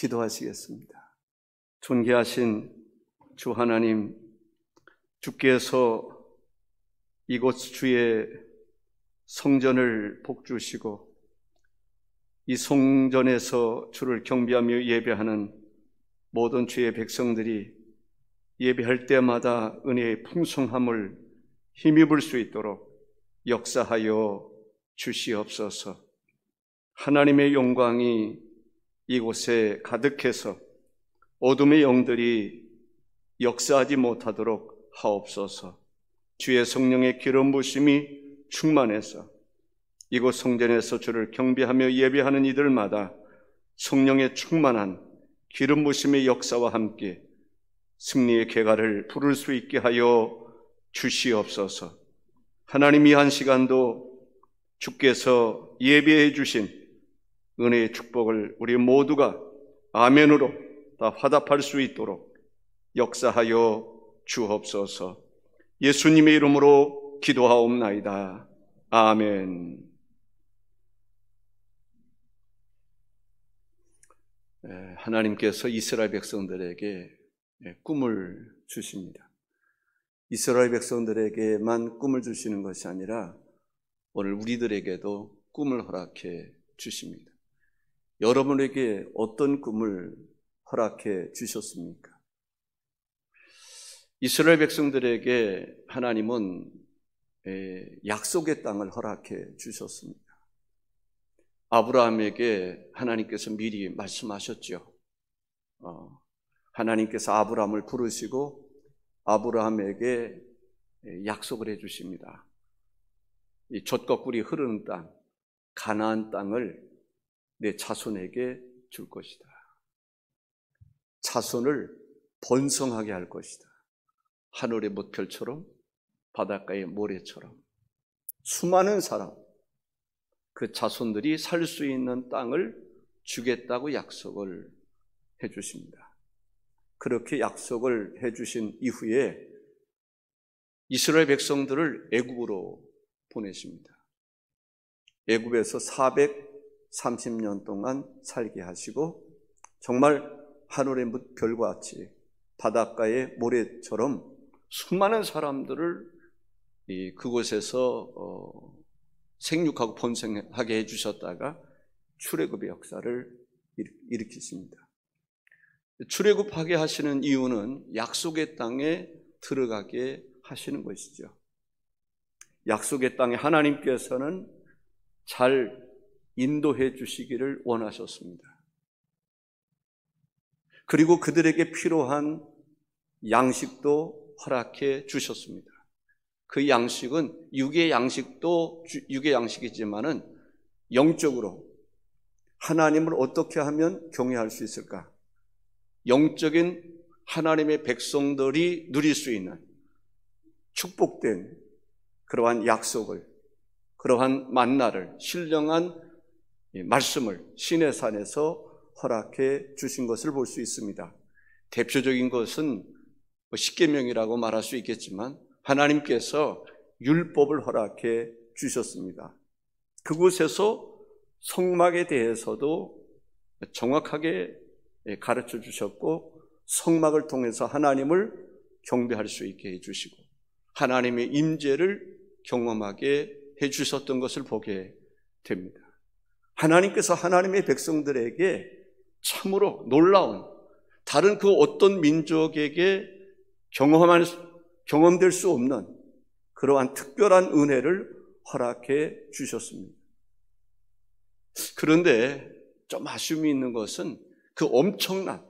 기도하시겠습니다. 존귀하신 주 하나님, 주께서 이곳 주의 성전을 복주시고 이 성전에서 주를 경배하며 예배하는 모든 주의 백성들이 예배할 때마다 은혜의 풍성함을 힘입을 수 있도록 역사하여 주시옵소서. 하나님의 영광이 이곳에 가득해서 어둠의 영들이 역사하지 못하도록 하옵소서. 주의 성령의 기름 부으심이 충만해서 이곳 성전에서 주를 경배하며 예배하는 이들마다 성령의 충만한 기름 부으심의 역사와 함께 승리의 계가를 부를 수 있게 하여 주시옵소서. 하나님, 이 한 시간도 주께서 예배해 주신 은혜의 축복을 우리 모두가 아멘으로 다 화답할 수 있도록 역사하여 주옵소서. 예수님의 이름으로 기도하옵나이다. 아멘. 하나님께서 이스라엘 백성들에게 꿈을 주십니다. 이스라엘 백성들에게만 꿈을 주시는 것이 아니라 오늘 우리들에게도 꿈을 허락해 주십니다. 여러분에게 어떤 꿈을 허락해 주셨습니까? 이스라엘 백성들에게 하나님은 약속의 땅을 허락해 주셨습니다. 아브라함에게 하나님께서 미리 말씀하셨죠. 하나님께서 아브라함을 부르시고 아브라함에게 약속을 해 주십니다. 이 젖과 꿀이 흐르는 땅, 가나안 땅을 내 자손에게 줄 것이다. 자손을 번성하게 할 것이다. 하늘의 뭇별처럼 바닷가의 모래처럼 수많은 사람, 그 자손들이 살 수 있는 땅을 주겠다고 약속을 해 주십니다. 그렇게 약속을 해 주신 이후에 이스라엘 백성들을 애굽으로 보내십니다. 애굽에서 430년 동안 살게 하시고 정말 하늘의 뭇별과 같이 바닷가의 모래처럼 수많은 사람들을 그곳에서 생육하고 번성하게 해주셨다가 출애굽의 역사를 일으키십니다. 출애굽하게 하시는 이유는 약속의 땅에 들어가게 하시는 것이죠. 약속의 땅에 하나님께서는 잘 인도해 주시기를 원하셨습니다. 그리고 그들에게 필요한 양식도 허락해 주셨습니다. 그 양식은 육의 양식도 육의 양식이지만은 영적으로 하나님을 어떻게 하면 경외할 수 있을까? 영적인 하나님의 백성들이 누릴 수 있는 축복된 그러한 약속을, 그러한 만나를, 신령한 말씀을 시내산에서 허락해 주신 것을 볼 수 있습니다. 대표적인 것은 십계명이라고 말할 수 있겠지만 하나님께서 율법을 허락해 주셨습니다. 그곳에서 성막에 대해서도 정확하게 가르쳐 주셨고 성막을 통해서 하나님을 경배할 수 있게 해주시고 하나님의 임재를 경험하게 해주셨던 것을 보게 됩니다. 하나님께서 하나님의 백성들에게 참으로 놀라운 다른 그 어떤 민족에게 경험될 수 없는 그러한 특별한 은혜를 허락해 주셨습니다. 그런데 좀 아쉬움이 있는 것은 그 엄청난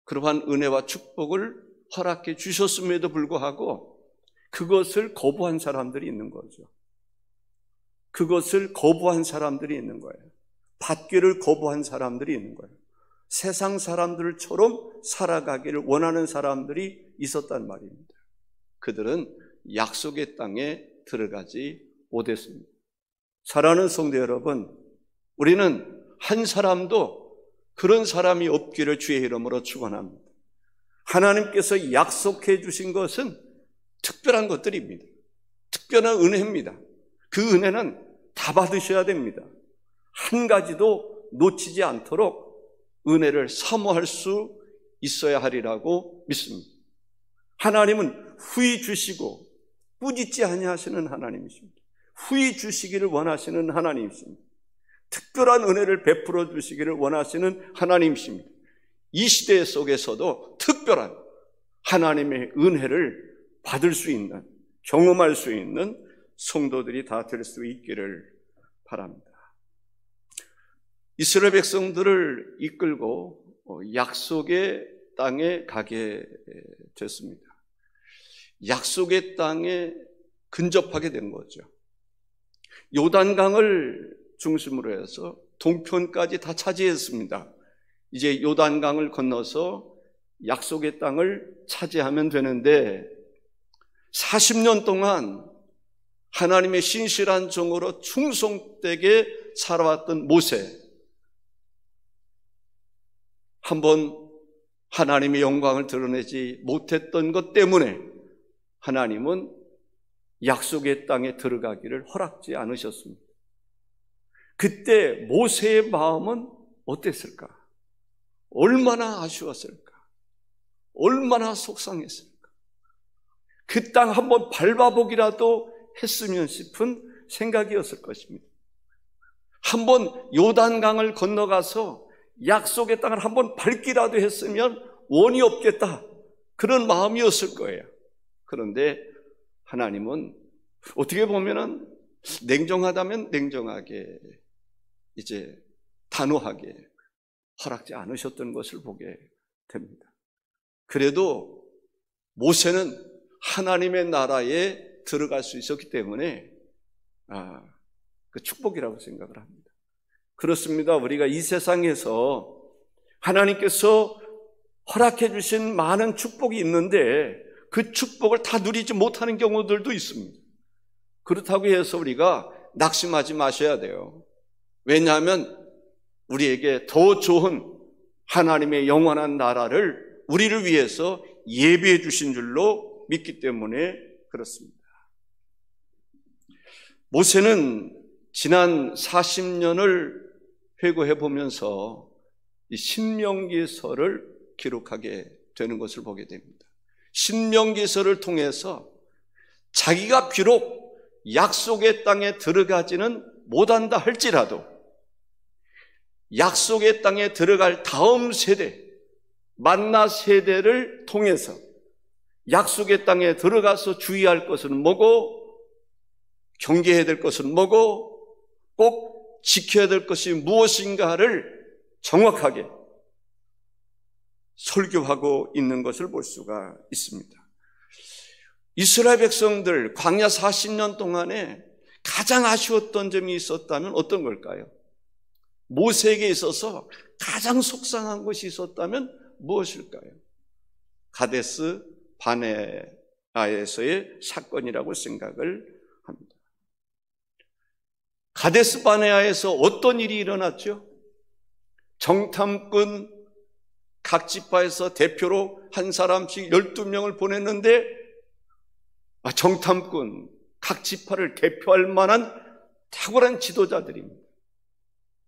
그러한 은혜와 축복을 허락해 주셨음에도 불구하고 그것을 거부한 사람들이 있는 거죠. 그것을 거부한 사람들이 있는 거예요. 받기를 거부한 사람들이 있는 거예요. 세상 사람들처럼 살아가기를 원하는 사람들이 있었단 말입니다. 그들은 약속의 땅에 들어가지 못했습니다. 사랑하는 성도 여러분, 우리는 한 사람도 그런 사람이 없기를 주의 이름으로 축원합니다. 하나님께서 약속해 주신 것은 특별한 것들입니다. 특별한 은혜입니다. 그 은혜는 다 받으셔야 됩니다. 한 가지도 놓치지 않도록 은혜를 사모할 수 있어야 하리라고 믿습니다. 하나님은 후히 주시고 꾸짖지 아니하시는 하나님이십니다. 후히 주시기를 원하시는 하나님이십니다. 특별한 은혜를 베풀어 주시기를 원하시는 하나님이십니다. 이 시대 속에서도 특별한 하나님의 은혜를 받을 수 있는, 경험할 수 있는 성도들이 다 될 수 있기를 바랍니다. 이스라엘 백성들을 이끌고 약속의 땅에 가게 됐습니다. 약속의 땅에 근접하게 된 거죠. 요단강을 중심으로 해서 동편까지 다 차지했습니다. 이제 요단강을 건너서 약속의 땅을 차지하면 되는데 40년 동안 하나님의 신실한 종으로 충성되게 살아왔던 모세, 한번 하나님의 영광을 드러내지 못했던 것 때문에 하나님은 약속의 땅에 들어가기를 허락지 않으셨습니다. 그때 모세의 마음은 어땠을까? 얼마나 아쉬웠을까? 얼마나 속상했을까? 그 땅 한번 밟아보기라도 했으면 싶은 생각이었을 것입니다. 한번 요단강을 건너가서 약속의 땅을 한번 밟기라도 했으면 원이 없겠다, 그런 마음이었을 거예요. 그런데 하나님은 어떻게 보면은 냉정하다면 냉정하게, 이제 단호하게 허락지 않으셨던 것을 보게 됩니다. 그래도 모세는 하나님의 나라에 들어갈 수 있었기 때문에 그 축복이라고 생각을 합니다. 그렇습니다. 우리가 이 세상에서 하나님께서 허락해 주신 많은 축복이 있는데 그 축복을 다 누리지 못하는 경우들도 있습니다. 그렇다고 해서 우리가 낙심하지 마셔야 돼요. 왜냐하면 우리에게 더 좋은 하나님의 영원한 나라를 우리를 위해서 예비해 주신 줄로 믿기 때문에 그렇습니다. 모세는 지난 40년을 회고해 보면서 이 신명기서를 기록하게 되는 것을 보게 됩니다. 신명기서를 통해서 자기가 비록 약속의 땅에 들어가지는 못한다 할지라도 약속의 땅에 들어갈 다음 세대, 만나 세대를 통해서 약속의 땅에 들어가서 주의할 것은 뭐고, 경계해야 될 것은 뭐고, 꼭 지켜야 될 것이 무엇인가를 정확하게 설교하고 있는 것을 볼 수가 있습니다. 이스라엘 백성들 광야 40년 동안에 가장 아쉬웠던 점이 있었다면 어떤 걸까요? 모세에게 있어서 가장 속상한 것이 있었다면 무엇일까요? 가데스 바네아에서의 사건이라고 생각을 합니다. 가데스 바네아에서 어떤 일이 일어났죠? 정탐꾼 각 지파에서 대표로 한 사람씩 12명을 보냈는데 정탐꾼 각 지파를 대표할 만한 탁월한 지도자들입니다.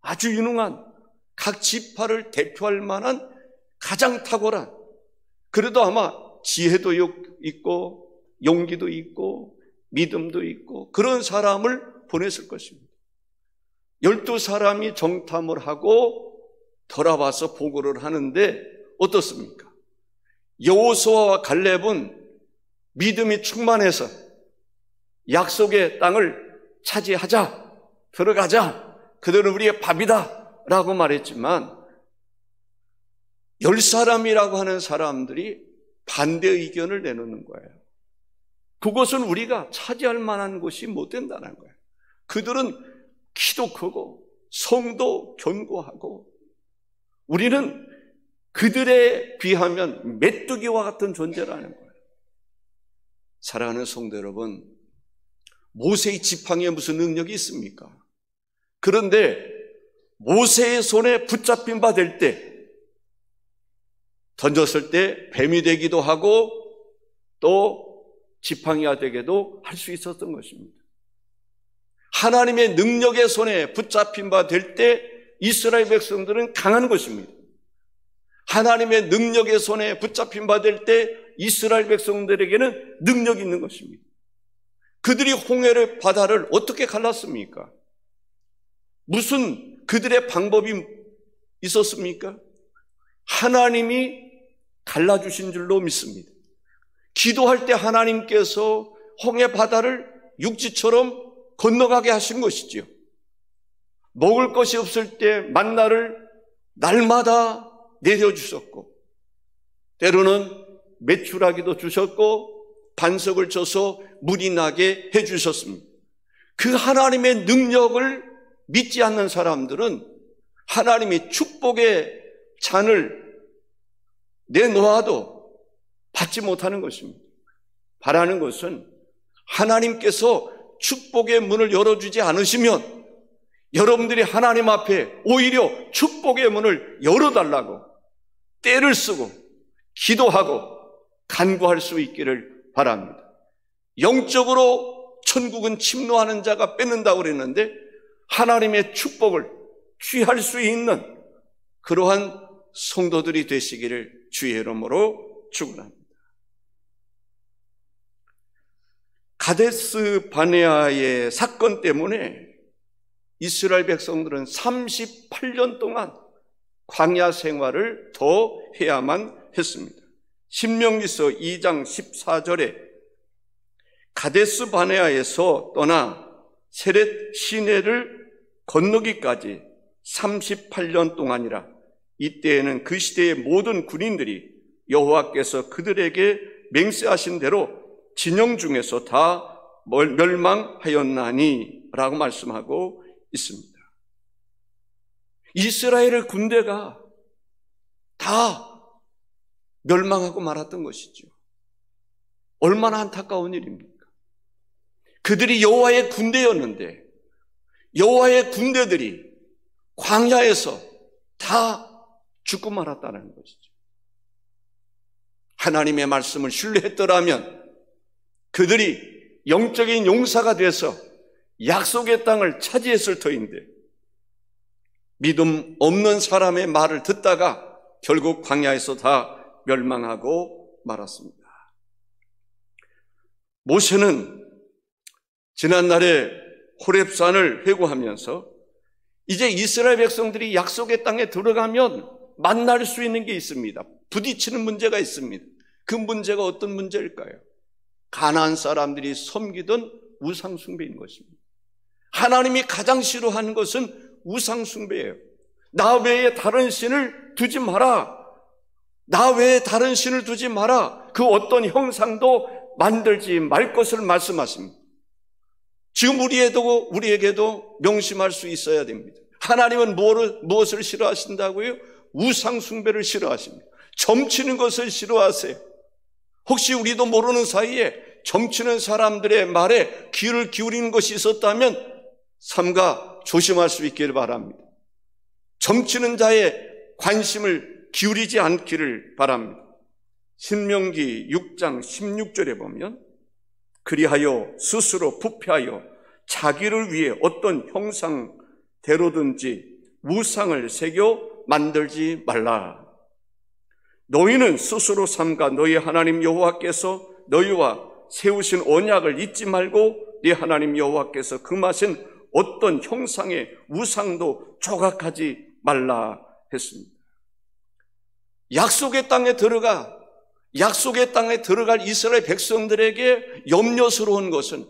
아주 유능한, 각 지파를 대표할 만한 가장 탁월한, 그래도 아마 지혜도 있고 용기도 있고 믿음도 있고 그런 사람을 보냈을 것입니다. 12사람이 정탐을 하고 돌아와서 보고를 하는데 어떻습니까? 여호수아와 갈렙은 믿음이 충만해서 약속의 땅을 차지하자, 들어가자, 그들은 우리의 밥이다 라고 말했지만 10사람이라고 하는 사람들이 반대 의견을 내놓는 거예요. 그것은 우리가 차지할 만한 곳이 못 된다는 거예요. 그들은 키도 크고 성도 견고하고 우리는 그들에 비하면 메뚜기와 같은 존재라는 거예요. 사랑하는 성도 여러분, 모세의 지팡이에 무슨 능력이 있습니까? 그런데 모세의 손에 붙잡힌 바 될 때, 던졌을 때 뱀이 되기도 하고 또 지팡이가 되기도 할 수 있었던 것입니다. 하나님의 능력의 손에 붙잡힌 바 될 때 이스라엘 백성들은 강한 것입니다. 하나님의 능력의 손에 붙잡힌 바 될 때 이스라엘 백성들에게는 능력이 있는 것입니다. 그들이 홍해를 바다를 어떻게 갈랐습니까? 무슨 그들의 방법이 있었습니까? 하나님이 갈라주신 줄로 믿습니다. 기도할 때 하나님께서 홍해 바다를 육지처럼 건너가게 하신 것이지요. 먹을 것이 없을 때 만나를 날마다 내려주셨고, 때로는 메추라기도 주셨고 반석을 쳐서 물이 나게 해주셨습니다. 그 하나님의 능력을 믿지 않는 사람들은 하나님이 축복의 잔을 내놓아도 받지 못하는 것입니다. 바라는 것은 하나님께서 축복의 문을 열어주지 않으시면 여러분들이 하나님 앞에 오히려 축복의 문을 열어달라고 때를 쓰고 기도하고 간구할 수 있기를 바랍니다. 영적으로 천국은 침노하는 자가 뺏는다고 그랬는데 하나님의 축복을 취할 수 있는 그러한 성도들이 되시기를 주의 이름으로 축원합니다. 가데스 바네아의 사건 때문에 이스라엘 백성들은 38년 동안 광야 생활을 더 해야만 했습니다. 신명기서 2장 14절에 가데스 바네아에서 떠나 세렛 시내를 건너기까지 38년 동안이라. 이때에는 그 시대의 모든 군인들이 여호와께서 그들에게 맹세하신 대로 진영 중에서 다 멸망하였나니 라고 말씀하고 있습니다. 이스라엘의 군대가 다 멸망하고 말았던 것이죠. 얼마나 안타까운 일입니까? 그들이 여호와의 군대였는데 여호와의 군대들이 광야에서 다 죽고 말았다는 것이죠. 하나님의 말씀을 신뢰했더라면 그들이 영적인 용사가 돼서 약속의 땅을 차지했을 터인데 믿음 없는 사람의 말을 듣다가 결국 광야에서 다 멸망하고 말았습니다. 모세는 지난날에 호렙산을 회고하면서 이제 이스라엘 백성들이 약속의 땅에 들어가면 만날 수 있는 게 있습니다. 부딪히는 문제가 있습니다. 그 문제가 어떤 문제일까요? 가나안 사람들이 섬기던 우상 숭배인 것입니다. 하나님이 가장 싫어하는 것은 우상 숭배예요. 나 외에 다른 신을 두지 마라. 나 외에 다른 신을 두지 마라. 그 어떤 형상도 만들지 말 것을 말씀하십니다. 지금 우리에게도 명심할 수 있어야 됩니다. 하나님은 무엇을 싫어하신다고요? 우상 숭배를 싫어하십니다. 점치는 것을 싫어하세요. 혹시 우리도 모르는 사이에 점치는 사람들의 말에 귀를 기울이는 것이 있었다면 삼가 조심할 수 있기를 바랍니다. 점치는 자의 관심을 기울이지 않기를 바랍니다. 신명기 6장 16절에 보면 그리하여 스스로 부패하여 자기를 위해 어떤 형상대로든지 우상을 새겨 만들지 말라. 너희는 스스로 삼가 너희 하나님 여호와께서 너희와 세우신 언약을 잊지 말고 네 하나님 여호와께서 금하신 어떤 형상의 우상도 조각하지 말라 했습니다. 약속의 땅에 들어갈 이스라엘 백성들에게 염려스러운 것은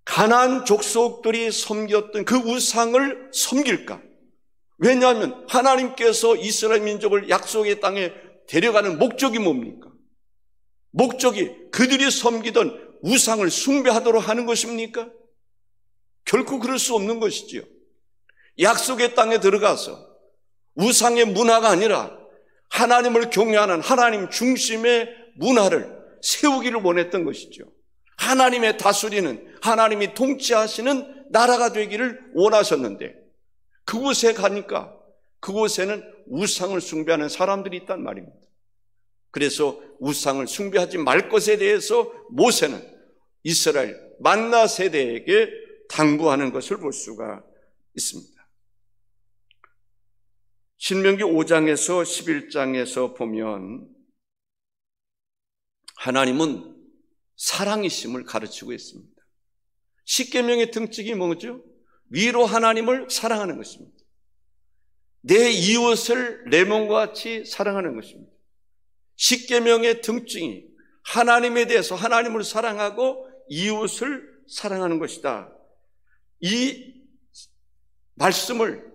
가나안 족속들이 섬겼던 그 우상을 섬길까? 왜냐하면 하나님께서 이스라엘 민족을 약속의 땅에 데려가는 목적이 뭡니까? 목적이 그들이 섬기던 우상을 숭배하도록 하는 것입니까? 결코 그럴 수 없는 것이지요. 약속의 땅에 들어가서 우상의 문화가 아니라 하나님을 경외하는 하나님 중심의 문화를 세우기를 원했던 것이죠. 하나님의 다스리는, 하나님이 통치하시는 나라가 되기를 원하셨는데 그곳에 가니까 그곳에는 우상을 숭배하는 사람들이 있단 말입니다. 그래서 우상을 숭배하지 말 것에 대해서 모세는 이스라엘 만나 세대에게 당부하는 것을 볼 수가 있습니다. 신명기 5장에서 11장에서 보면 하나님은 사랑이심을 가르치고 있습니다. 십계명의 특징이 뭐죠? 위로 하나님을 사랑하는 것입니다. 내 이웃을 내 몸과 같이 사랑하는 것입니다. 십계명의 특징이 하나님에 대해서 하나님을 사랑하고 이웃을 사랑하는 것이다. 이 말씀을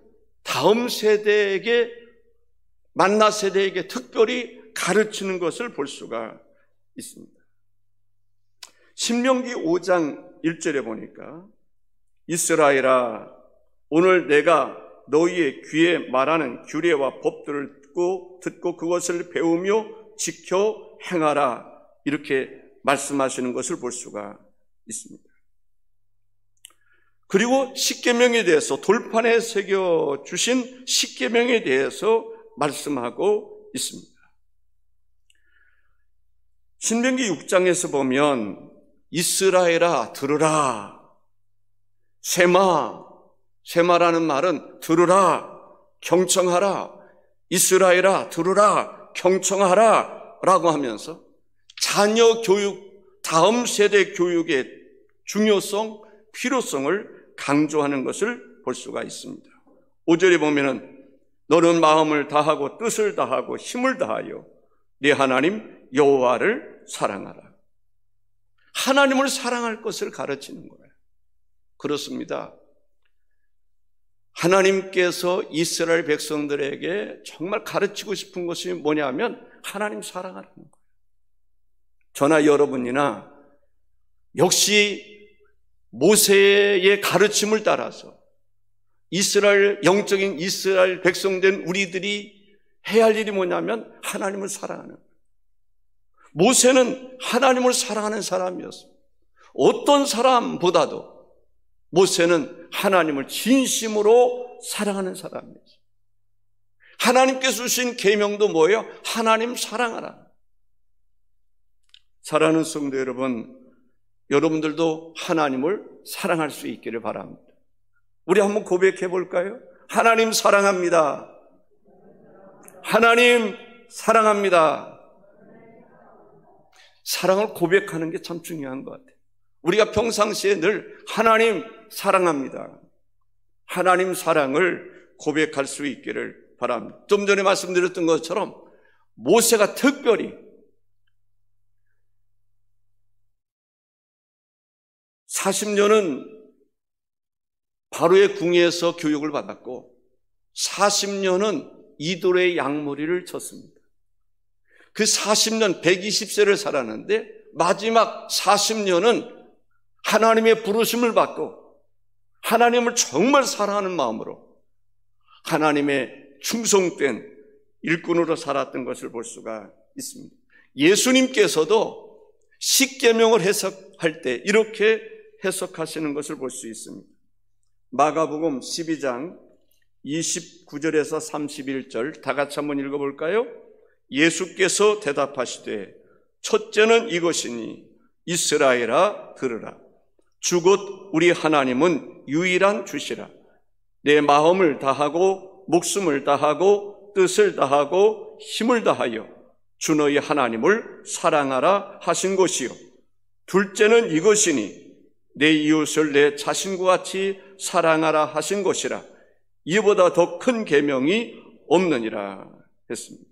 다음 세대에게, 만나 세대에게 특별히 가르치는 것을 볼 수가 있습니다. 신명기 5장 1절에 보니까 이스라엘아, 오늘 내가 너희의 귀에 말하는 규례와 법들을 듣고 그것을 배우며 지켜 행하라, 이렇게 말씀하시는 것을 볼 수가 있습니다. 그리고 십계명에 대해서 돌판에 새겨주신 십계명에 대해서 말씀하고 있습니다. 신명기 6장에서 보면 이스라엘아 들으라, 세마라는 말은 들으라, 경청하라, 이스라엘아 들으라, 경청하라 라고 하면서 자녀 교육, 다음 세대 교육의 중요성, 필요성을 강조하는 것을 볼 수가 있습니다. 5절에 보면은 너는 마음을 다하고 뜻을 다하고 힘을 다하여 네 하나님 여호와를 사랑하라. 하나님을 사랑할 것을 가르치는 거예요. 그렇습니다. 하나님께서 이스라엘 백성들에게 정말 가르치고 싶은 것이 뭐냐면 하나님 사랑하라는 거예요. 저나 여러분이나 역시 모세의 가르침을 따라서 영적인 이스라엘 백성된 우리들이 해야 할 일이 뭐냐면 하나님을 사랑하는 거예요. 모세는 하나님을 사랑하는 사람이었습니다. 어떤 사람보다도 모세는 하나님을 진심으로 사랑하는 사람이었어요. 하나님께서 주신 계명도 뭐예요? 하나님 사랑하라. 사랑하는 성도 여러분, 여러분들도 하나님을 사랑할 수 있기를 바랍니다. 우리 한번 고백해 볼까요? 하나님 사랑합니다. 하나님 사랑합니다. 사랑을 고백하는 게 참 중요한 것 같아요. 우리가 평상시에 늘 하나님 사랑합니다. 하나님 사랑을 고백할 수 있기를 바랍니다. 좀 전에 말씀드렸던 것처럼 모세가 특별히 40년은 바로의 궁에서 교육을 받았고 40년은 이돌의 양머리를 쳤습니다. 그 40년 120세를 살았는데 마지막 40년은 하나님의 부르심을 받고 하나님을 정말 사랑하는 마음으로 하나님의 충성된 일꾼으로 살았던 것을 볼 수가 있습니다. 예수님께서도 십계명을 해석할 때 이렇게 해석하시는 것을 볼 수 있습니다. 마가복음 12장 29절에서 31절 다 같이 한번 읽어볼까요? 예수께서 대답하시되 첫째는 이것이니 이스라엘아 들으라. 주 곧 우리 하나님은 유일한 주시라. 내 마음을 다하고 목숨을 다하고 뜻을 다하고 힘을 다하여 주 너희 하나님을 사랑하라 하신 것이요. 둘째는 이것이니 내 이웃을 내 자신과 같이 사랑하라 하신 것이라. 이보다 더 큰 계명이 없느니라 했습니다.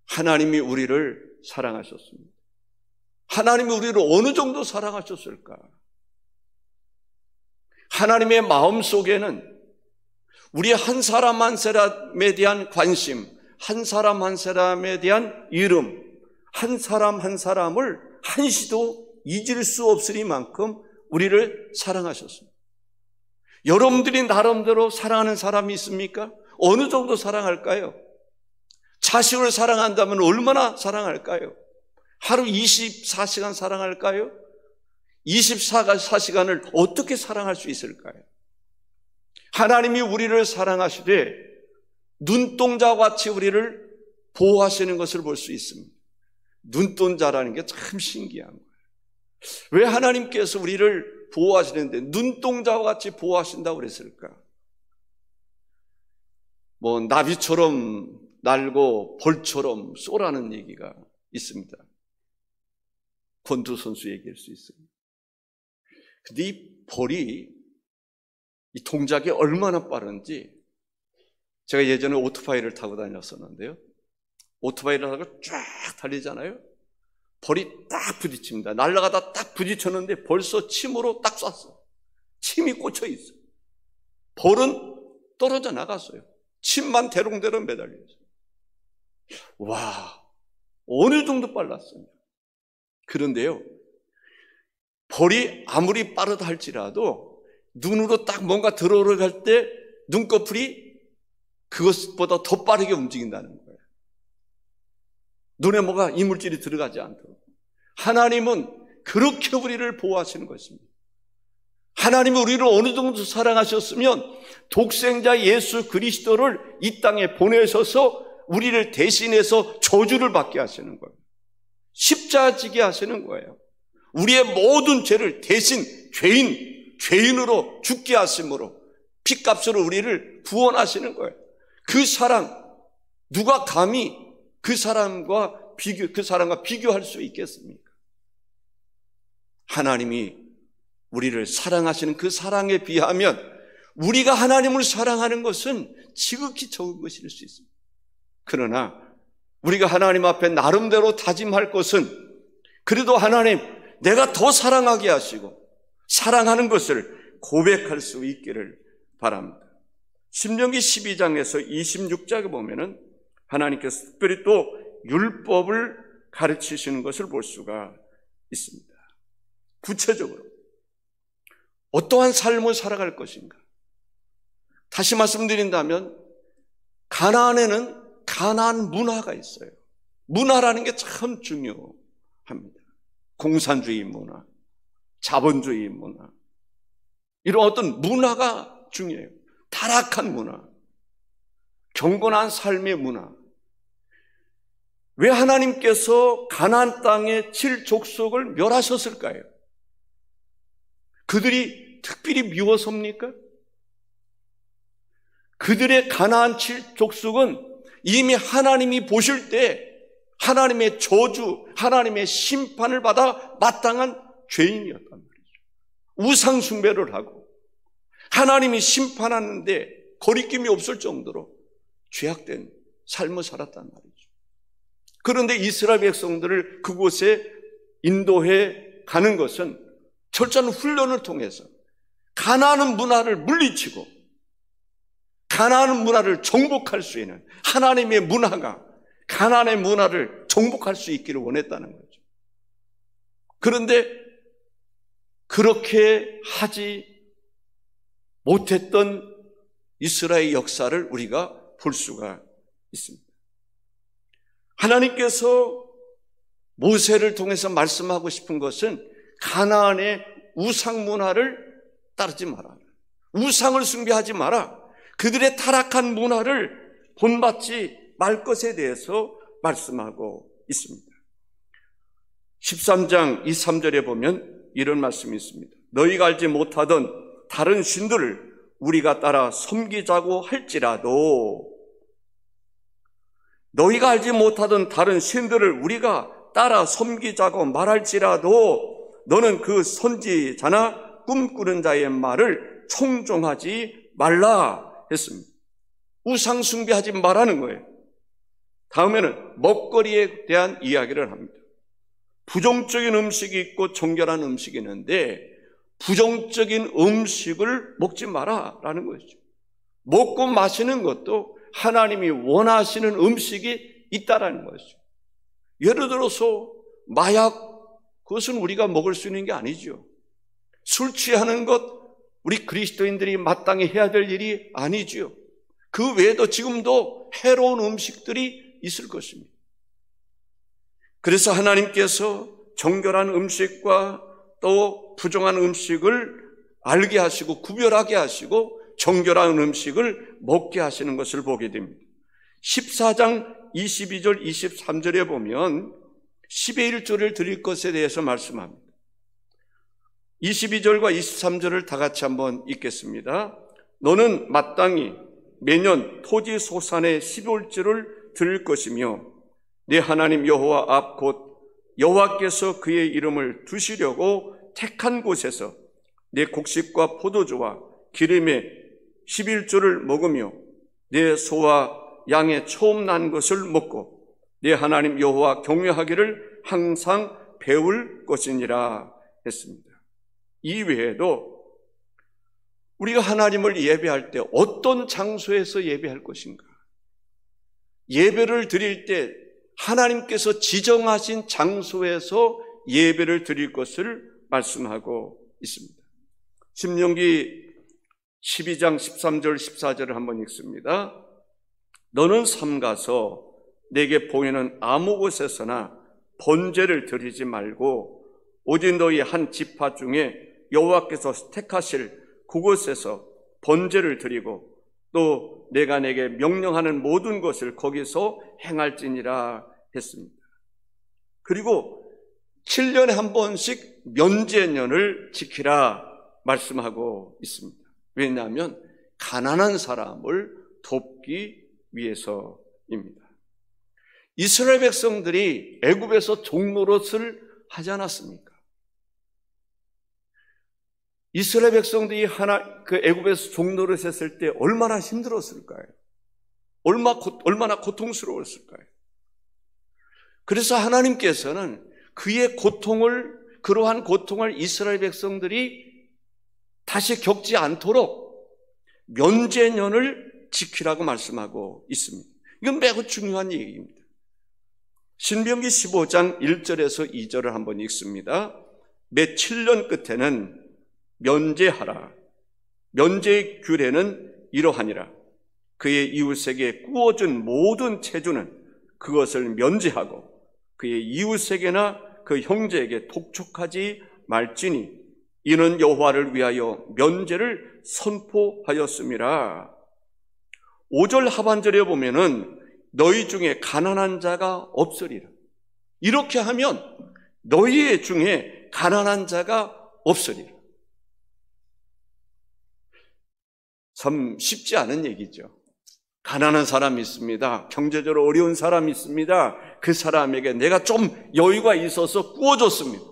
하나님이 우리를 사랑하셨습니다. 하나님이 우리를 어느 정도 사랑하셨을까? 하나님의 마음 속에는 우리 한 사람 한 사람에 대한 관심, 한 사람 한 사람에 대한 이름, 한 사람 한 사람을 한시도 잊을 수 없으리만큼 우리를 사랑하셨습니다. 여러분들이 나름대로 사랑하는 사람이 있습니까? 어느 정도 사랑할까요? 자식을 사랑한다면 얼마나 사랑할까요? 하루 24시간 사랑할까요? 24시간을 어떻게 사랑할 수 있을까요? 하나님이 우리를 사랑하시되 눈동자와 같이 우리를 보호하시는 것을 볼 수 있습니다. 눈동자라는 게 참 신기한 거예요. 왜 하나님께서 우리를 보호하시는데 눈동자와 같이 보호하신다고 그랬을까? 나비처럼 날고 벌처럼 쏘라는 얘기가 있습니다. 권투 선수 얘기할 수 있어요. 근데 이 벌이 이 동작이 얼마나 빠른지, 제가 예전에 오토바이를 타고 다녔었는데요. 오토바이를 타고 쫙 달리잖아요. 벌이 딱 부딪힙니다. 날아가다 딱 부딪혔는데 벌써 침으로 딱 쐈어. 침이 꽂혀 있어. 벌은 떨어져 나갔어요. 침만 대롱대롱 매달려 있어요. 와, 어느 정도 빨랐어요. 그런데요, 벌이 아무리 빠르다 할지라도 눈으로 딱 뭔가 들어갈 때 눈꺼풀이 그것보다 더 빠르게 움직인다는 거예요. 눈에 뭐가 이물질이 들어가지 않도록. 하나님은 그렇게 우리를 보호하시는 것입니다. 하나님이 우리를 어느 정도 사랑하셨으면 독생자 예수 그리스도를 이 땅에 보내셔서 우리를 대신해서 저주를 받게 하시는 거예요. 십자가 지게 하시는 거예요. 우리의 모든 죄를 대신 죄인으로 죽게 하심으로 핏값으로 우리를 구원하시는 거예요. 그 사랑, 누가 감히 그 사람과 비교할 수 있겠습니까? 하나님이 우리를 사랑하시는 그 사랑에 비하면 우리가 하나님을 사랑하는 것은 지극히 적은 것일 수 있습니다. 그러나 우리가 하나님 앞에 나름대로 다짐할 것은, 그래도 하나님, 내가 더 사랑하게 하시고 사랑하는 것을 고백할 수 있기를 바랍니다. 신명기 12장에서 26장에 보면은 하나님께서 특별히 또 율법을 가르치시는 것을 볼 수가 있습니다. 구체적으로 어떠한 삶을 살아갈 것인가? 다시 말씀드린다면 가나안에는 가나안 문화가 있어요. 문화라는 게 참 중요합니다. 공산주의 문화, 자본주의 문화, 이런 어떤 문화가 중요해요. 타락한 문화, 경건한 삶의 문화. 왜 하나님께서 가나안 땅의 7족속을 멸하셨을까요? 그들이 특별히 미워서입니까? 그들의 가나안 7족속은 이미 하나님이 보실 때 하나님의 저주, 하나님의 심판을 받아 마땅한 죄인이었단 말이죠. 우상 숭배를 하고 하나님이 심판하는데 거리낌이 없을 정도로 죄악된 삶을 살았단 말이죠. 그런데 이스라엘 백성들을 그곳에 인도해 가는 것은 철저한 훈련을 통해서 가나안 문화를 물리치고 가나안 문화를 정복할 수 있는 하나님의 문화가 가나안의 문화를 정복할 수 있기를 원했다는 거죠. 그런데 그렇게 하지 못했던 이스라엘 역사를 우리가 볼 수가 있습니다. 하나님께서 모세를 통해서 말씀하고 싶은 것은 가나안의 우상 문화를 따르지 마라. 우상을 숭배하지 마라. 그들의 타락한 문화를 본받지 말 것에 대해서 말씀하고 있습니다. 13장 2, 3절에 보면 이런 말씀이 있습니다. 너희가 알지 못하던 다른 신들을 우리가 따라 섬기자고 할지라도, 너희가 알지 못하던 다른 신들을 우리가 따라 섬기자고 말할지라도 너는 그 선지자나 꿈꾸는 자의 말을 청종하지 말라 했습니다. 우상 숭배하지 말라는 거예요. 다음에는 먹거리에 대한 이야기를 합니다. 부정적인 음식이 있고 정결한 음식이 있는데 부정적인 음식을 먹지 마라라는 것이죠. 먹고 마시는 것도 하나님이 원하시는 음식이 있다라는 것이죠. 예를 들어서 마약, 그것은 우리가 먹을 수 있는 게 아니죠. 술 취하는 것, 우리 그리스도인들이 마땅히 해야 될 일이 아니죠. 그 외에도 지금도 해로운 음식들이 있을 것입니다. 그래서 하나님께서 정결한 음식과 또 부정한 음식을 알게 하시고 구별하게 하시고 정결한 음식을 먹게 하시는 것을 보게 됩니다. 14장 22절 23절에 보면 10의 1조를 드릴 것에 대해서 말씀합니다. 22절과 23절을 다 같이 한번 읽겠습니다. 너는 마땅히 매년 토지 소산의 12월절을 드릴 것이며 내 하나님 여호와 앞 곧 여호와께서 그의 이름을 두시려고 택한 곳에서 내 곡식과 포도주와 기름의 11조를 먹으며 내 소와 양의 처음 난 것을 먹고 내 하나님 여호와 경외하기를 항상 배울 것이니라 했습니다. 이 외에도 우리가 하나님을 예배할 때 어떤 장소에서 예배할 것인가? 예배를 드릴 때 하나님께서 지정하신 장소에서 예배를 드릴 것을 말씀하고 있습니다. 신명기 12장 13절 14절을 한번 읽습니다. 너는 삼가서 내게 보이는 아무 곳에서나 번제를 드리지 말고 오직 너희 한 지파 중에 여호와께서 택하실 그곳에서 번제를 드리고 또 내가 내게 명령하는 모든 것을 거기서 행할지니라 했습니다. 그리고 7년에 한 번씩 면제년을 지키라 말씀하고 있습니다. 왜냐하면 가난한 사람을 돕기 위해서입니다. 이스라엘 백성들이 애굽에서 종노릇을 하지 않았습니까? 이스라엘 백성들이 애굽에서 종노릇 했을 때 얼마나 힘들었을까요? 얼마나 고통스러웠을까요? 그래서 하나님께서는 그러한 고통을 이스라엘 백성들이 다시 겪지 않도록 면제년을 지키라고 말씀하고 있습니다. 이건 매우 중요한 얘기입니다. 신명기 15장 1절에서 2절을 한번 읽습니다. 매 7년 끝에는 면제하라. 면제의 규례는 이러하니라. 그의 이웃에게 구워준 모든 채주는 그것을 면제하고 그의 이웃에게나 그 형제에게 독촉하지 말지니 이는 여호와를 위하여 면제를 선포하였음이라. 5절 하반절에 보면은 너희 중에 가난한 자가 없으리라. 이렇게 하면 너희 중에 가난한 자가 없으리라. 참 쉽지 않은 얘기죠. 가난한 사람이 있습니다. 경제적으로 어려운 사람이 있습니다. 그 사람에게 내가 좀 여유가 있어서 구워줬습니다.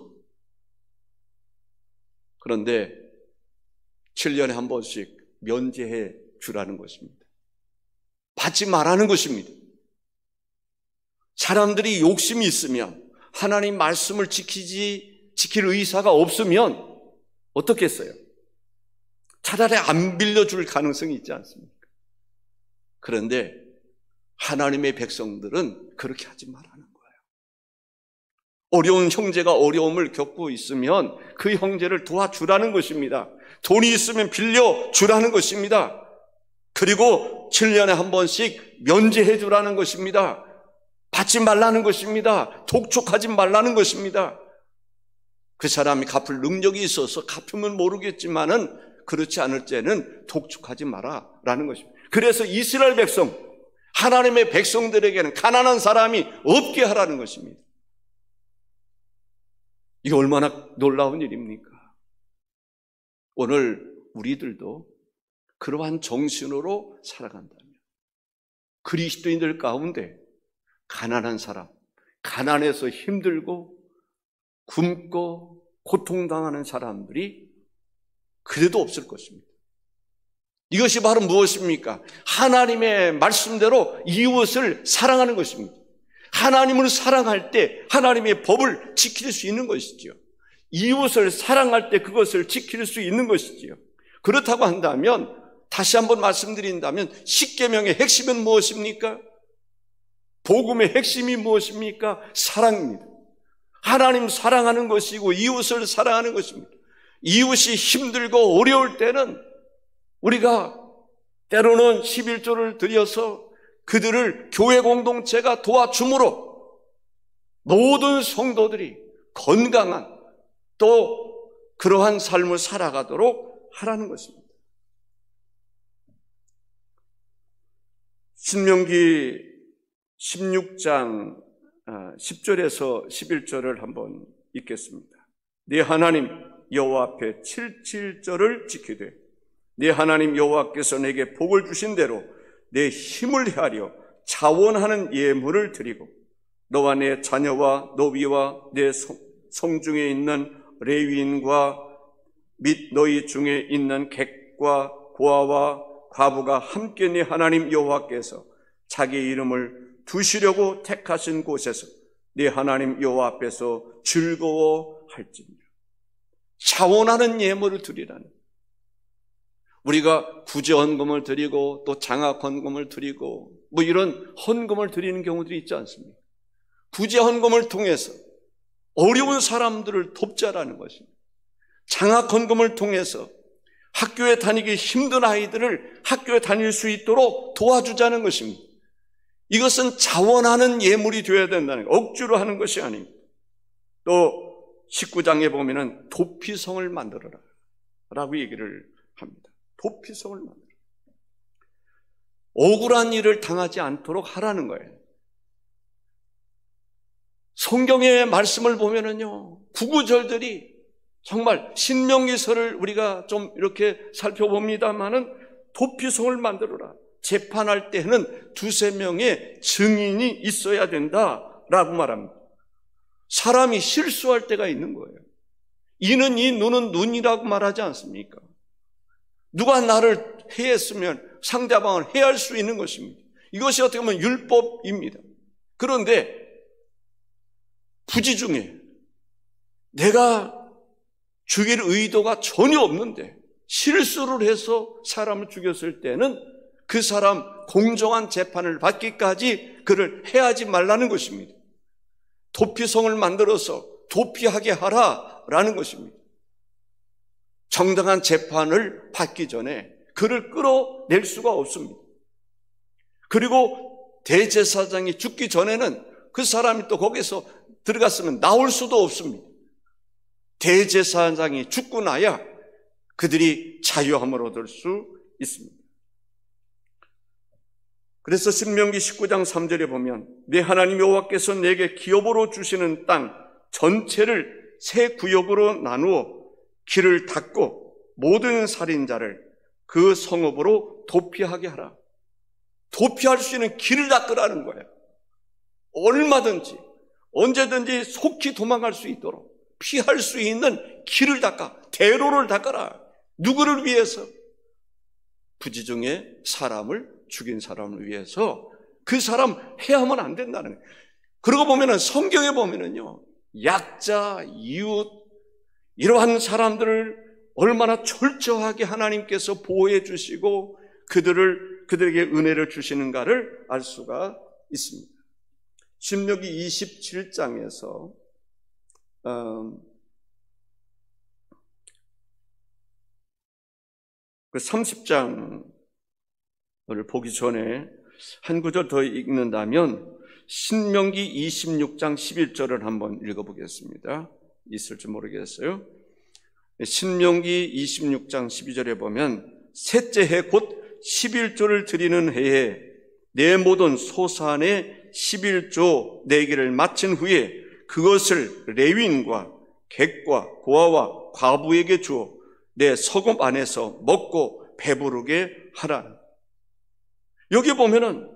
그런데 7년에 한 번씩 면제해 주라는 것입니다. 받지 말라는 것입니다. 사람들이 욕심이 있으면 하나님 말씀을 지킬 의사가 없으면 어떻겠어요? 차라리 안 빌려줄 가능성이 있지 않습니까? 그런데 하나님의 백성들은 그렇게 하지 말라는 거예요. 어려운 형제가 어려움을 겪고 있으면 그 형제를 도와주라는 것입니다. 돈이 있으면 빌려주라는 것입니다. 그리고 7년에 한 번씩 면제해 주라는 것입니다. 받지 말라는 것입니다. 독촉하지 말라는 것입니다. 그 사람이 갚을 능력이 있어서 갚으면 모르겠지만은 그렇지 않을 때는 독촉하지 마라라는 것입니다. 그래서 이스라엘 백성, 하나님의 백성들에게는 가난한 사람이 없게 하라는 것입니다. 이게 얼마나 놀라운 일입니까? 오늘 우리들도 그러한 정신으로 살아간다면 그리스도인들 가운데 가난한 사람, 가난해서 힘들고 굶고 고통당하는 사람들이 그래도 없을 것입니다. 이것이 바로 무엇입니까? 하나님의 말씀대로 이웃을 사랑하는 것입니다. 하나님을 사랑할 때 하나님의 법을 지킬 수 있는 것이지요. 이웃을 사랑할 때 그것을 지킬 수 있는 것이지요. 그렇다고 한다면 다시 한번 말씀드린다면 십계명의 핵심은 무엇입니까? 복음의 핵심이 무엇입니까? 사랑입니다. 하나님 사랑하는 것이고 이웃을 사랑하는 것입니다. 이웃이 힘들고 어려울 때는 우리가 때로는 11조를 드려서 그들을 교회 공동체가 도와줌으로 모든 성도들이 건강한 또 그러한 삶을 살아가도록 하라는 것입니다. 신명기 16장 10절에서 11절을 한번 읽겠습니다. 네 하나님 여호와 앞에 77절을 지키되 네 하나님 여호와께서 내게 복을 주신 대로 내 힘을 헤아려 자원하는 예물을 드리고 너와 내 자녀와 노비와 내 성중에 있는 레위인과 및 너희 중에 있는 객과 고아와 과부가 함께 네 하나님 여호와께서 자기의 이름을 두시려고 택하신 곳에서 네 하나님 여호와 앞에서 즐거워할지니라. 자원하는 예물을 드리라는, 우리가 구제 헌금을 드리고 또 장학 헌금을 드리고 뭐 이런 헌금을 드리는 경우들이 있지 않습니까? 구제 헌금을 통해서 어려운 사람들을 돕자라는 것입니다. 장학 헌금을 통해서 학교에 다니기 힘든 아이들을 학교에 다닐 수 있도록 도와주자는 것입니다. 이것은 자원하는 예물이 되어야 된다는 거예요. 억지로 하는 것이 아닙니다. 또 19장에 보면은 도피성을 만들어라 라고 얘기를 합니다. 도피성을 만들어라. 억울한 일을 당하지 않도록 하라는 거예요. 성경의 말씀을 보면은요, 구구절절이 정말 신명기서를 우리가 좀 이렇게 살펴봅니다만은 도피성을 만들어라. 재판할 때는 2-3명의 증인이 있어야 된다라고 말합니다. 사람이 실수할 때가 있는 거예요. 이는 이, 눈은 눈이라고 말하지 않습니까? 누가 나를 해했으면 상대방을 해할 수 있는 것입니다. 이것이 어떻게 보면 율법입니다. 그런데 부지 중에 내가 죽일 의도가 전혀 없는데 실수를 해서 사람을 죽였을 때는 그 사람 공정한 재판을 받기까지 그를 해하지 말라는 것입니다. 도피성을 만들어서 도피하게 하라라는 것입니다. 정당한 재판을 받기 전에 그를 끌어낼 수가 없습니다. 그리고 대제사장이 죽기 전에는 그 사람이 또 거기서 들어갔으면 나올 수도 없습니다. 대제사장이 죽고 나야 그들이 자유함을 얻을 수 있습니다. 그래서 신명기 19장 3절에 보면 네 하나님 여호와께서 내게 기업으로 주시는 땅 전체를 세 구역으로 나누어 길을 닫고 모든 살인자를 그 성읍으로 도피하게 하라. 도피할 수 있는 길을 닦으라는 거예요. 얼마든지 언제든지 속히 도망갈 수 있도록 피할 수 있는 길을 닦아, 대로를 닦아라. 누구를 위해서? 부지 중에 사람을 죽인 사람을 위해서. 그 사람 해하면 안 된다는 거예요. 그러고 보면은 성경에 보면은요, 약자, 이웃 이러한 사람들을 얼마나 철저하게 하나님께서 보호해 주시고 그들에게 은혜를 주시는가를 알 수가 있습니다. 신명기 27장에서 그 30장을 보기 전에 한 구절 더 읽는다면 신명기 26장 11절을 한번 읽어보겠습니다. 있을지 모르겠어요. 신명기 26장 12절에 보면 셋째 해 곧 11조를 드리는 해에 내 모든 소산의 11조 내기를 마친 후에 그것을 레위인과 객과 고아와 과부에게 주어 내 서금 안에서 먹고 배부르게 하라. 여기 보면은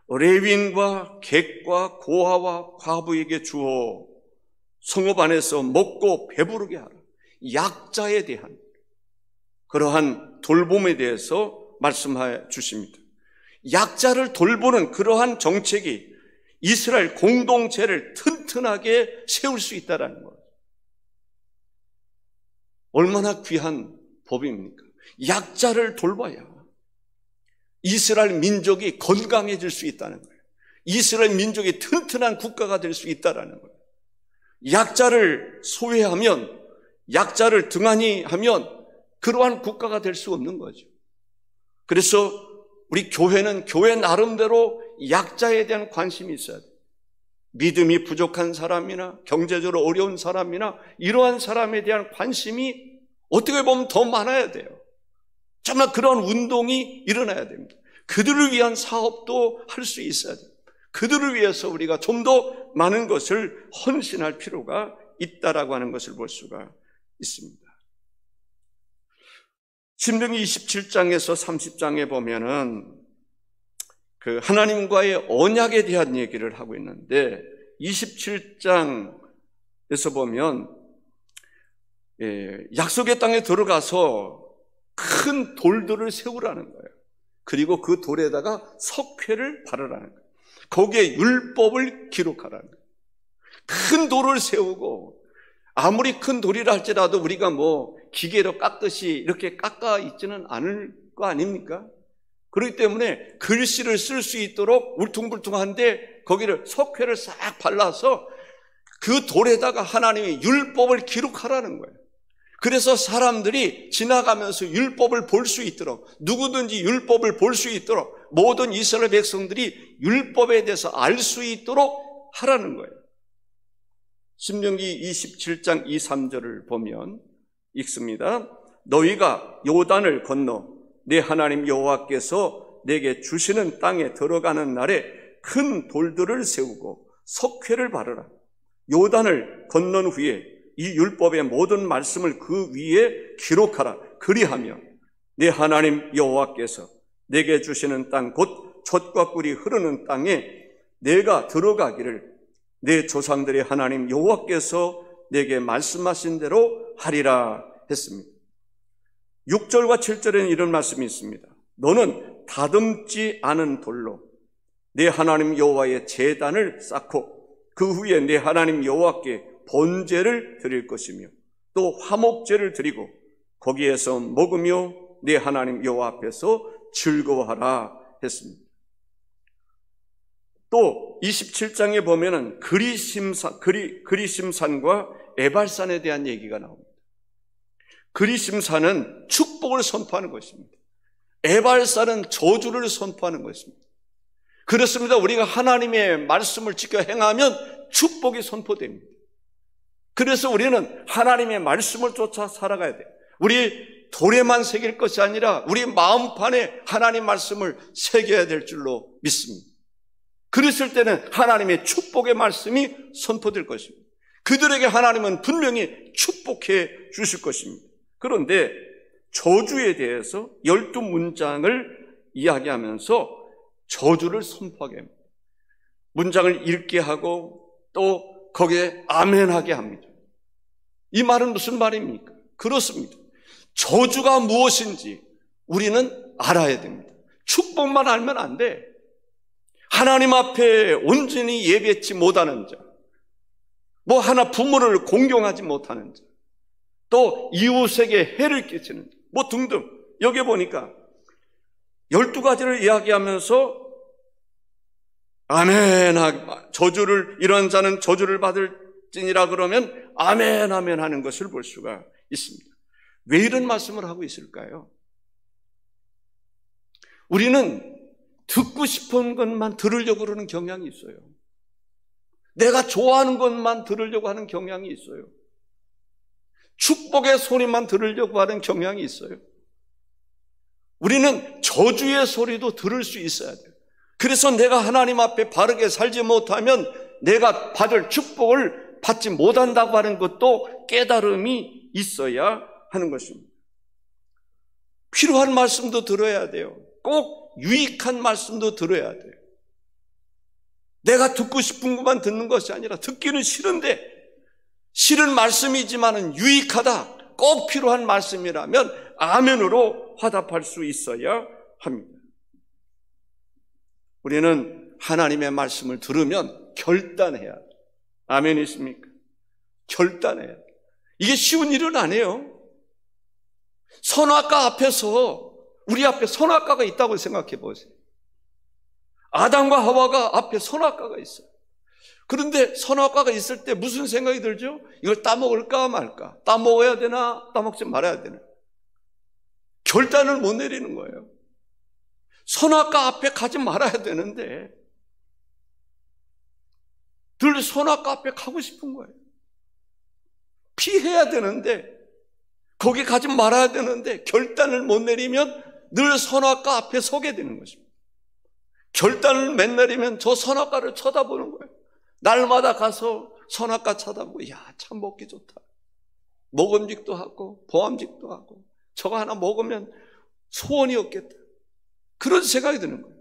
레위인과 객과 고아와 과부에게 주어 성읍 안에서 먹고 배부르게 하라. 약자에 대한 그러한 돌봄에 대해서 말씀해 주십니다. 약자를 돌보는 그러한 정책이 이스라엘 공동체를 튼튼하게 세울 수 있다는 거예요. 얼마나 귀한 법입니까? 약자를 돌봐야 이스라엘 민족이 건강해질 수 있다는 거예요. 이스라엘 민족이 튼튼한 국가가 될 수 있다는 거예요. 약자를 소외하면, 약자를 등한히 하면 그러한 국가가 될 수 없는 거죠. 그래서 우리 교회는 교회 나름대로 약자에 대한 관심이 있어야 돼요. 믿음이 부족한 사람이나 경제적으로 어려운 사람이나 이러한 사람에 대한 관심이 어떻게 보면 더 많아야 돼요. 정말 그런 운동이 일어나야 됩니다. 그들을 위한 사업도 할 수 있어야 돼요. 그들을 위해서 우리가 좀 더 많은 것을 헌신할 필요가 있다라고 하는 것을 볼 수가 있습니다. 신명기 27장에서 30장에 보면은 그 하나님과의 언약에 대한 얘기를 하고 있는데 27장에서 보면 약속의 땅에 들어가서 큰 돌들을 세우라는 거예요. 그리고 그 돌에다가 석회를 바르라는 거예요. 거기에 율법을 기록하라는 거예요. 큰 돌을 세우고 아무리 큰 돌이라 할지라도 우리가 뭐 기계로 깎듯이 이렇게 깎아 있지는 않을 거 아닙니까? 그렇기 때문에 글씨를 쓸 수 있도록 울퉁불퉁한데 거기를 석회를 싹 발라서 그 돌에다가 하나님의 율법을 기록하라는 거예요. 그래서 사람들이 지나가면서 율법을 볼 수 있도록, 누구든지 율법을 볼 수 있도록, 모든 이스라엘 백성들이 율법에 대해서 알 수 있도록 하라는 거예요. 신명기 27장 2, 3절을 보면 읽습니다. 너희가 요단을 건너 내 하나님 여호와께서 내게 주시는 땅에 들어가는 날에 큰 돌들을 세우고 석회를 바르라. 요단을 건넌 후에 이 율법의 모든 말씀을 그 위에 기록하라. 그리하며 내 하나님 여호와께서 내게 주시는 땅 곧 젖과 꿀이 흐르는 땅에 내가 들어가기를 내 조상들의 하나님 여호와께서 내게 말씀하신 대로 하리라 했습니다. 6절과 7절에는 이런 말씀이 있습니다. 너는 다듬지 않은 돌로 내 하나님 여호와의 제단을 쌓고 그 후에 내 하나님 여호와께 번제를 드릴 것이며 또 화목제를 드리고 거기에서 먹으며 내 하나님 여호와 앞에서 즐거워하라 했습니다. 또 27장에 보면은 그리심산과 에발산에 대한 얘기가 나옵니다. 그리심산은 축복을 선포하는 것입니다. 에발산은 저주를 선포하는 것입니다. 그렇습니다. 우리가 하나님의 말씀을 지켜 행하면 축복이 선포됩니다. 그래서 우리는 하나님의 말씀을 쫓아 살아가야 돼요. 우리 돌에만 새길 것이 아니라 우리 마음판에 하나님 말씀을 새겨야 될 줄로 믿습니다. 그랬을 때는 하나님의 축복의 말씀이 선포될 것입니다. 그들에게 하나님은 분명히 축복해 주실 것입니다. 그런데 저주에 대해서 12문장을 이야기하면서 저주를 선포하게 합니다. 문장을 읽게 하고 또 거기에 아멘하게 합니다. 이 말은 무슨 말입니까? 그렇습니다. 저주가 무엇인지 우리는 알아야 됩니다. 축복만 알면 안 돼. 하나님 앞에 온전히 예배치 못하는 자, 뭐 하나 부모를 공경하지 못하는 자, 또 이웃에게 해를 끼치는 자, 뭐 등등. 여기 보니까 12가지를 이야기하면서 아멘, 저주를, 이런 자는 저주를 받을지니라 그러면 아멘, 아멘 하는 것을 볼 수가 있습니다. 왜 이런 말씀을 하고 있을까요? 우리는 듣고 싶은 것만 들으려고 그러는 경향이 있어요. 내가 좋아하는 것만 들으려고 하는 경향이 있어요. 축복의 소리만 들으려고 하는 경향이 있어요. 우리는 저주의 소리도 들을 수 있어야 돼요. 그래서 내가 하나님 앞에 바르게 살지 못하면 내가 받을 축복을 받지 못한다고 하는 것도 깨달음이 있어야 하는 것입니다. 필요한 말씀도 들어야 돼요. 꼭 유익한 말씀도 들어야 돼요. 내가 듣고 싶은 것만 듣는 것이 아니라 듣기는 싫은데 싫은 말씀이지만은 유익하다, 꼭 필요한 말씀이라면 아멘으로 화답할 수 있어야 합니다. 우리는 하나님의 말씀을 들으면 결단해야 돼요. 아멘이십니까? 결단해야 돼요. 이게 쉬운 일은 아니에요. 선악과 앞에서 우리 앞에 선악과가 있다고 생각해 보세요. 아담과 하와가 앞에 선악과가 있어요. 그런데 선악과가 있을 때 무슨 생각이 들죠? 이걸 따먹을까 말까? 따먹어야 되나? 따먹지 말아야 되나? 결단을 못 내리는 거예요. 선악과 앞에 가지 말아야 되는데 늘 선악과 앞에 가고 싶은 거예요. 피해야 되는데 거기 가지 말아야 되는데 결단을 못 내리면 늘 선악과 앞에 서게 되는 것입니다. 결단을 못 내리면 저 선악과를 쳐다보는 거예요. 날마다 가서 선악과 쳐다보고 야, 참 먹기 좋다. 먹음직도 하고 보암직도 하고 저거 하나 먹으면 소원이 없겠다. 그런 생각이 드는 거예요.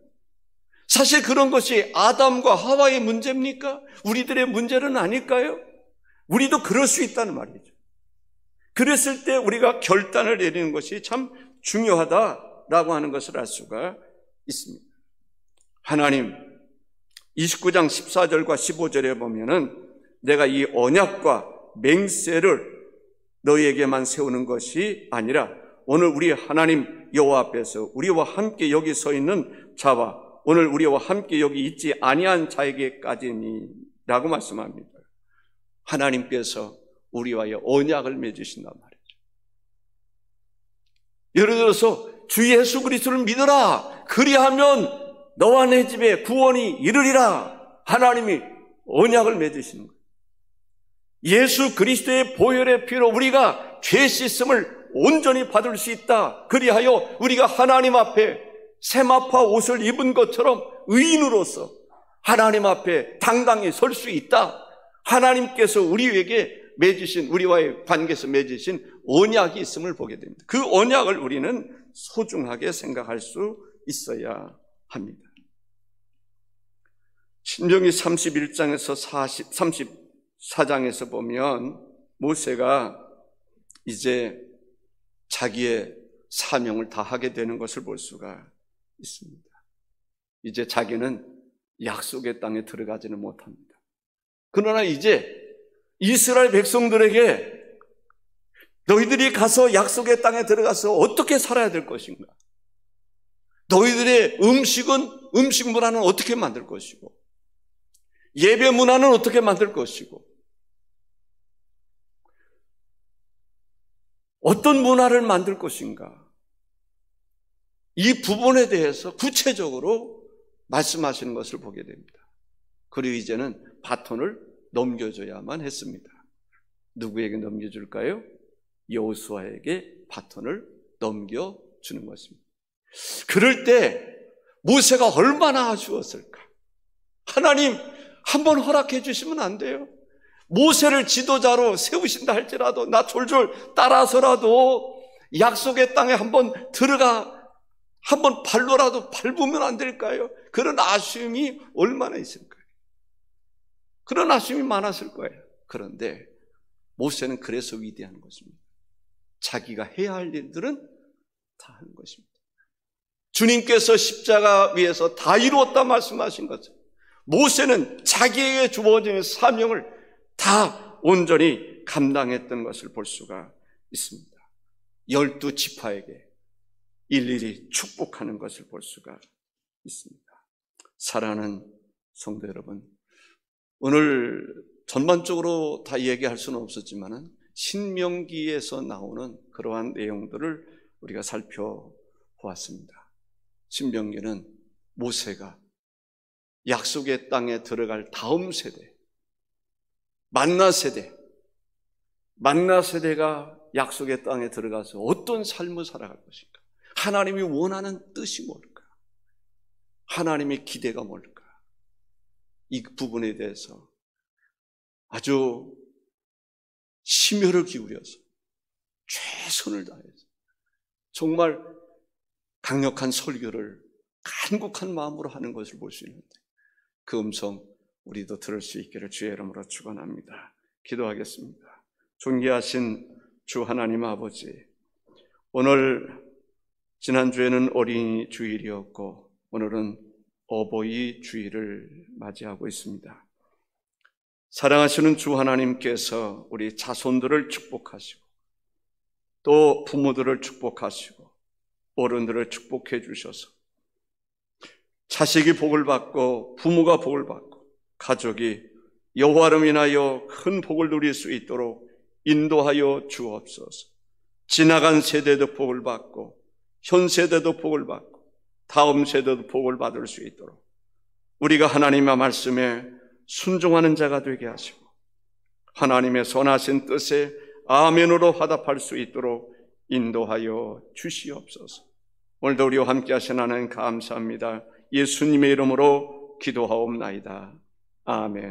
사실 그런 것이 아담과 하와의 문제입니까? 우리들의 문제는 아닐까요? 우리도 그럴 수 있다는 말이죠. 그랬을 때 우리가 결단을 내리는 것이 참 중요하다라고 하는 것을 알 수가 있습니다. 하나님, 29장 14절과 15절에 보면은 내가 이 언약과 맹세를 너희에게만 세우는 것이 아니라 오늘 우리 하나님 여호와 앞에서 우리와 함께 여기 서 있는 자와 오늘 우리와 함께 여기 있지 아니한 자에게까지니 라고 말씀합니다. 하나님께서 우리와의 언약을 맺으신단 말이죠. 예를 들어서 주 예수 그리스도를 믿어라. 그리하면 너와 내 집에 구원이 이르리라. 하나님이 언약을 맺으시는 거예요. 예수 그리스도의 보혈의 피로 우리가 죄 씻음을 온전히 받을 수 있다. 그리하여 우리가 하나님 앞에 세마파 옷을 입은 것처럼 의인으로서 하나님 앞에 당당히 설 수 있다. 하나님께서 우리에게 맺으신, 우리와의 관계에서 맺으신 언약이 있음을 보게 됩니다. 그 언약을 우리는 소중하게 생각할 수 있어야 합니다. 신명기 31장에서 34장에서 보면 모세가 이제 자기의 사명을 다하게 되는 것을 볼 수가 있습니다. 이제 자기는 약속의 땅에 들어가지는 못합니다. 그러나 이제 이스라엘 백성들에게 너희들이 가서 약속의 땅에 들어가서 어떻게 살아야 될 것인가? 너희들의 음식 문화는 어떻게 만들 것이고 예배 문화는 어떻게 만들 것이고 어떤 문화를 만들 것인가? 이 부분에 대해서 구체적으로 말씀하시는 것을 보게 됩니다. 그리고 이제는 바톤을 넘겨줘야만 했습니다. 누구에게 넘겨줄까요? 여호수아에게 바톤을 넘겨주는 것입니다. 그럴 때 모세가 얼마나 아쉬웠을까? 하나님 한번 허락해 주시면 안 돼요? 모세를 지도자로 세우신다 할지라도 나 졸졸 따라서라도 약속의 땅에 한번 발로라도 밟으면 안 될까요? 그런 아쉬움이 얼마나 있을까요? 그런 아쉬움이 많았을 거예요. 그런데 모세는 그래서 위대한 것입니다. 자기가 해야 할 일들은 다 하는 것입니다. 주님께서 십자가 위에서 다 이루었다 말씀하신 것처럼 모세는 자기에게 주어진 사명을 다 온전히 감당했던 것을 볼 수가 있습니다. 12지파에게 일일이 축복하는 것을 볼 수가 있습니다. 사랑하는 성도 여러분, 오늘 전반적으로 다 얘기할 수는 없었지만 신명기에서 나오는 그러한 내용들을 우리가 살펴보았습니다. 신명기는 모세가 약속의 땅에 들어갈 다음 세대, 만나 세대가 약속의 땅에 들어가서 어떤 삶을 살아갈 것인가? 하나님이 원하는 뜻이 뭘까? 하나님의 기대가 뭘까? 이 부분에 대해서 아주 심혈을 기울여서 최선을 다해서 정말 강력한 설교를 간곡한 마음으로 하는 것을 볼 수 있는데 그 음성 우리도 들을 수 있기를 주의 이름으로 축원합니다. 기도하겠습니다. 존귀하신 주 하나님 아버지, 오늘 지난주에는 어린이 주일이었고 오늘은 어버이 주일을 맞이하고 있습니다. 사랑하시는 주 하나님께서 우리 자손들을 축복하시고 또 부모들을 축복하시고 어른들을 축복해 주셔서 자식이 복을 받고 부모가 복을 받고 가족이 여호와를 인하여 큰 복을 누릴 수 있도록 인도하여 주옵소서. 지나간 세대도 복을 받고 현 세대도 복을 받고 다음 세대도 복을 받을 수 있도록 우리가 하나님의 말씀에 순종하는 자가 되게 하시고 하나님의 선하신 뜻에 아멘으로 화답할 수 있도록 인도하여 주시옵소서. 오늘도 우리와 함께 하신 하나님 감사합니다. 예수님의 이름으로 기도하옵나이다. 아멘.